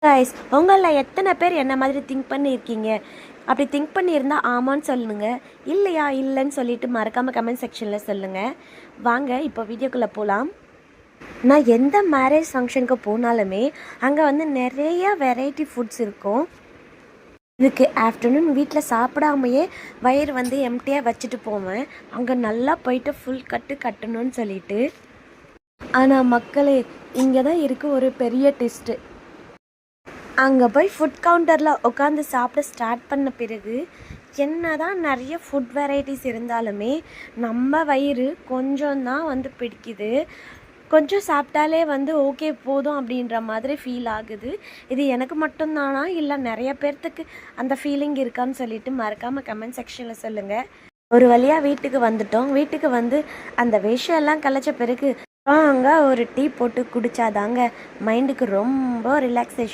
Guys, உங்களில் எத்தனை பேர் என்ன மாதிரி திங்க் பண்ணியிருக்கீங்க? அப்படி திங்க் பண்ணியிருந்தா ஆமான்னு சொல்லுங்க, இல்லையா இல்லைன்னு சொல்லிட்டு மறக்காமல் கமெண்ட் செக்ஷனில் சொல்லுங்கள். வாங்க இப்போ வீடியோக்குள்ளே போகலாம். நான் எந்த மேரேஜ் ஃபங்க்ஷனுக்கு போனாலுமே அங்கே வந்து நிறைய வெரைட்டி ஃபுட்ஸ் இருக்கும். இதுக்கு ஆஃப்டர்நூன் வீட்டில் சாப்பிடாமையே வயிறு வந்து எம்டியாக வச்சுட்டு போவேன். அங்கே நல்லா போயிட்டு ஃபுல் கட்டணும்னு சொல்லிட்டு. ஆனால் மக்களே, இங்கே தான் இருக்குது ஒரு பெரிய டெஸ்ட்டு. அங்கே போய் ஃபுட் கவுண்டரில் உட்காந்து சாப்பிட ஸ்டார்ட் பண்ண பிறகு என்ன தான் நிறைய ஃபுட் வெரைட்டிஸ் இருந்தாலுமே நம்ம வயிறு கொஞ்சம் தான் வந்து பிடிக்குது. கொஞ்சம் சாப்பிட்டாலே வந்து ஓகே போதும் அப்படின்ற மாதிரி ஃபீல் ஆகுது. இது எனக்கு மட்டும்தானா இல்லை நிறைய பேர்த்துக்கு அந்த ஃபீலிங் இருக்கான்னு சொல்லிட்டு மறக்காமல் கமெண்ட் செக்ஷனில் சொல்லுங்கள். ஒரு வழியாக வீட்டுக்கு வந்துட்டோம். வீட்டுக்கு வந்து அந்த விஷயம்லாம் கலைச்ச பிறகு அங்கே ஒரு டீ போட்டு குடித்தாதாங்க மைண்டுக்கு ரொம்ப ரிலாக்ஸேஷன்.